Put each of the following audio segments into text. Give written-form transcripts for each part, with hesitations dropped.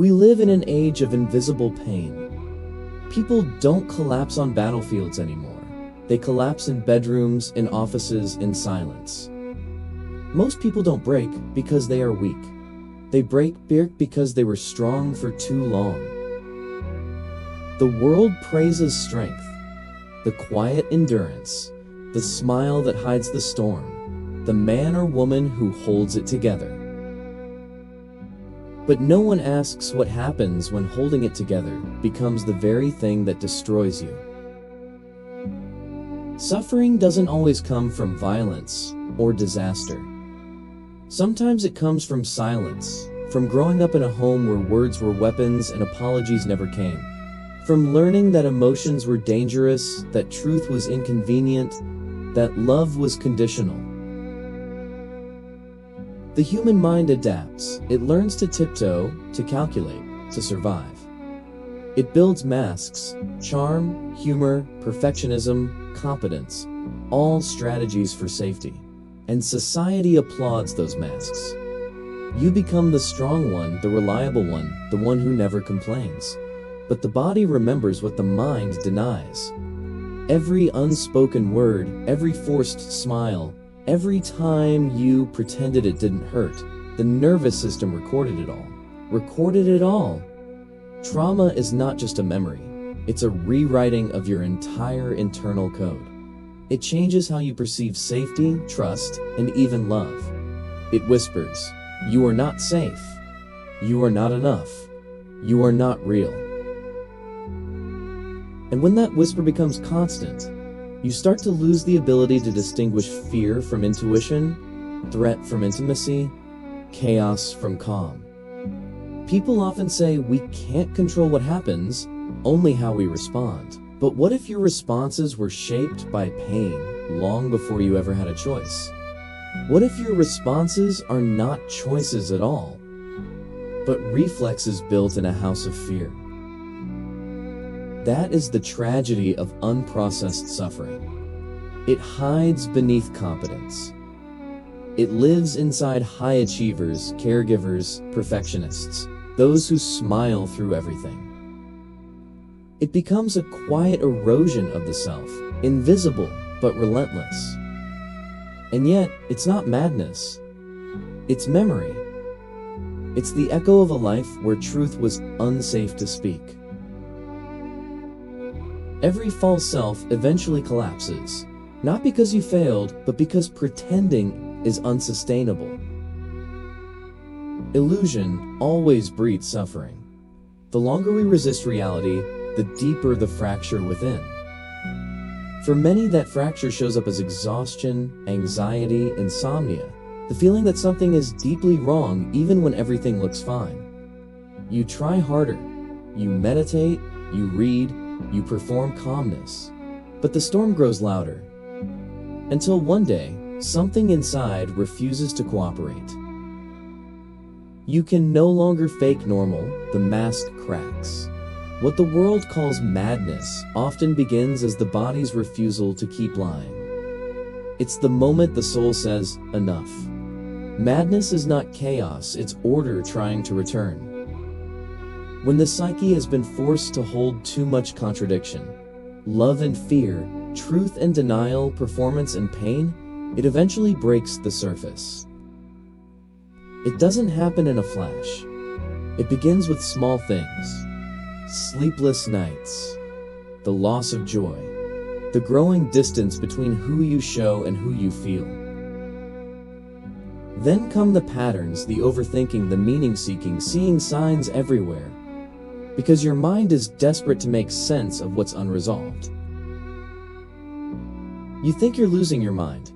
We live in an age of invisible pain. People don't collapse on battlefields anymore. They collapse in bedrooms, in offices, in silence. Most people don't break because they are weak. They break because they were strong for too long. The world praises strength, the quiet endurance, the smile that hides the storm, the man or woman who holds it together. But no one asks what happens when holding it together becomes the very thing that destroys you. Suffering doesn't always come from violence or disaster. Sometimes it comes from silence, from growing up in a home where words were weapons and apologies never came, from learning that emotions were dangerous, that truth was inconvenient, that love was conditional. The human mind adapts. It learns to tiptoe, to calculate, to survive. It builds masks, charm, humor, perfectionism, competence, all strategies for safety. And society applauds those masks. You become the strong one, the reliable one, the one who never complains. But the body remembers what the mind denies. Every unspoken word, every forced smile, every time you pretended it didn't hurt, the nervous system recorded it all. Recorded it all. Trauma is not just a memory. It's a rewriting of your entire internal code. It changes how you perceive safety, trust, and even love. It whispers, "You are not safe. You are not enough. You are not real." And when that whisper becomes constant, you start to lose the ability to distinguish fear from intuition, threat from intimacy, chaos from calm. People often say we can't control what happens, only how we respond. But what if your responses were shaped by pain long before you ever had a choice? What if your responses are not choices at all, but reflexes built in a house of fear? That is the tragedy of unprocessed suffering. It hides beneath competence. It lives inside high achievers, caregivers, perfectionists, those who smile through everything. It becomes a quiet erosion of the self, invisible but relentless. And yet, it's not madness. It's memory. It's the echo of a life where truth was unsafe to speak. Every false self eventually collapses, not because you failed, but because pretending is unsustainable. Illusion always breeds suffering. The longer we resist reality, the deeper the fracture within. For many, that fracture shows up as exhaustion, anxiety, insomnia, the feeling that something is deeply wrong even when everything looks fine. You try harder, you meditate, you read, you perform calmness, but the storm grows louder, until one day, something inside refuses to cooperate. You can no longer fake normal, the mask cracks. What the world calls madness often begins as the body's refusal to keep lying. It's the moment the soul says, enough. Madness is not chaos, it's order trying to return. When the psyche has been forced to hold too much contradiction, love and fear, truth and denial, performance and pain, it eventually breaks the surface. It doesn't happen in a flash. It begins with small things. Sleepless nights, the loss of joy, the growing distance between who you show and who you feel. Then come the patterns, the overthinking, the meaning-seeking, seeing signs everywhere, because your mind is desperate to make sense of what's unresolved. You think you're losing your mind,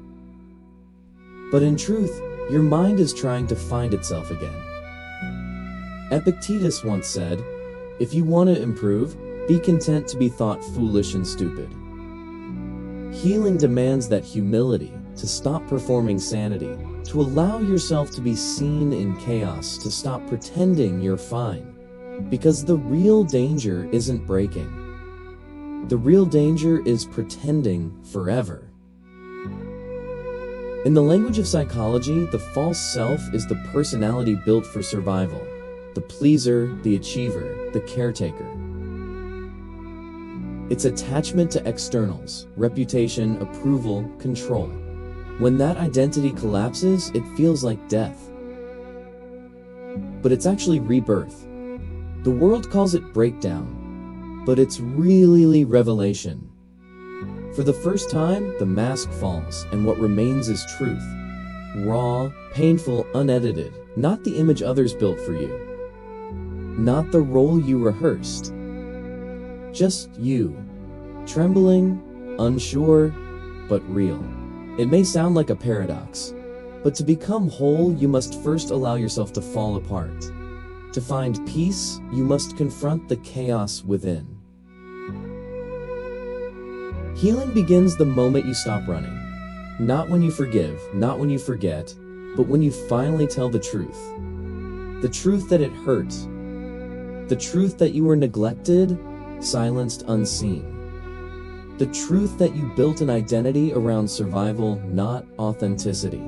but in truth, your mind is trying to find itself again. Epictetus once said, "If you want to improve, be content to be thought foolish and stupid." Healing demands that humility, to stop performing sanity, to allow yourself to be seen in chaos, to stop pretending you're fine. Because the real danger isn't breaking. The real danger is pretending forever. In the language of psychology, the false self is the personality built for survival. the pleaser, the achiever, the caretaker. It's attachment to externals, reputation, approval, control. When that identity collapses, it feels like death. But it's actually rebirth. The world calls it breakdown, but it's really revelation. For the first time, the mask falls, and what remains is truth. Raw, painful, unedited, not the image others built for you. Not the role you rehearsed. Just you, trembling, unsure, but real. It may sound like a paradox, but to become whole, you must first allow yourself to fall apart. To find peace, you must confront the chaos within. Healing begins the moment you stop running. Not when you forgive, not when you forget, but when you finally tell the truth. The truth that it hurt. The truth that you were neglected, silenced, unseen. The truth that you built an identity around survival, not authenticity.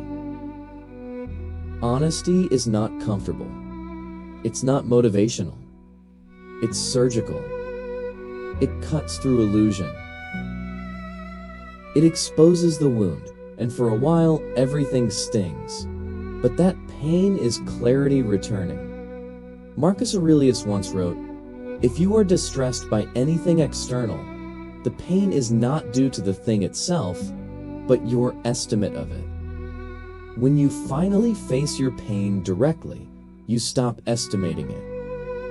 Honesty is not comfortable. It's not motivational. It's surgical. It cuts through illusion. It exposes the wound, and for a while, everything stings. But that pain is clarity returning. Marcus Aurelius once wrote, "If you are distressed by anything external, the pain is not due to the thing itself, but your estimate of it." When you finally face your pain directly, you stop estimating it.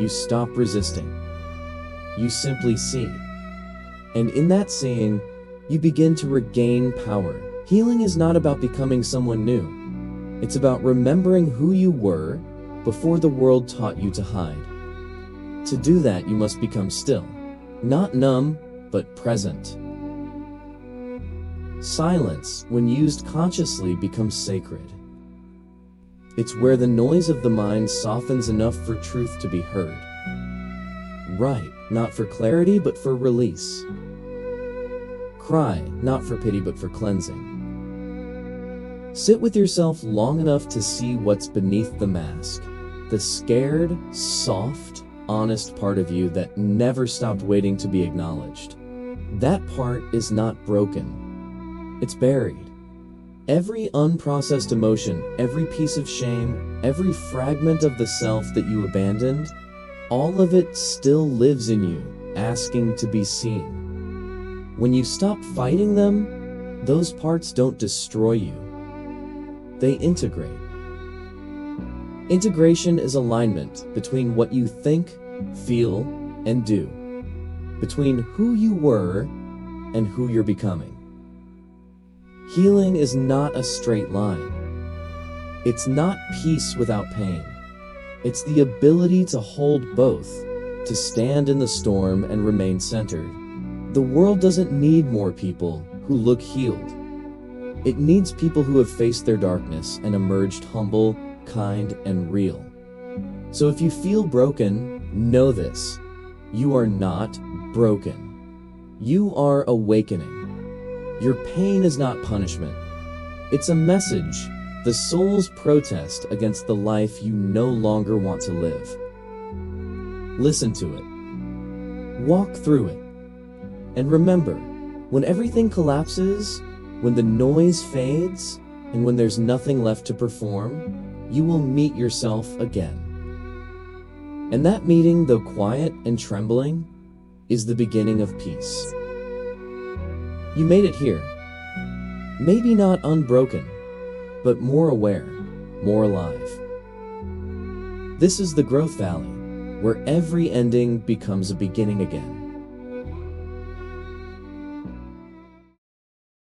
You stop resisting. You simply see. And in that seeing, you begin to regain power. Healing is not about becoming someone new. It's about remembering who you were before the world taught you to hide. To do that, you must become still. Not numb, but present. Silence, when used consciously, becomes sacred. It's where the noise of the mind softens enough for truth to be heard. Right, not for clarity, but for release. Cry, not for pity, but for cleansing. Sit with yourself long enough to see what's beneath the mask. The scared, soft, honest part of you that never stopped waiting to be acknowledged. That part is not broken. It's buried. Every unprocessed emotion, every piece of shame, every fragment of the self that you abandoned, all of it still lives in you, asking to be seen. When you stop fighting them, those parts don't destroy you. They integrate. Integration is alignment between what you think, feel, and do. Between who you were and who you're becoming. Healing is not a straight line. It's not peace without pain. It's the ability to hold both, to stand in the storm and remain centered. The world doesn't need more people who look healed. It needs people who have faced their darkness and emerged humble, kind, and real. So if you feel broken, know this. You are not broken. You are awakening. Your pain is not punishment. It's a message, the soul's protest against the life you no longer want to live. Listen to it. Walk through it. And remember, when everything collapses, when the noise fades, and when there's nothing left to perform, you will meet yourself again. And that meeting, though quiet and trembling, is the beginning of peace. You made it here. Maybe not unbroken, but more aware, more alive. This is the Growth Valley, where every ending becomes a beginning again.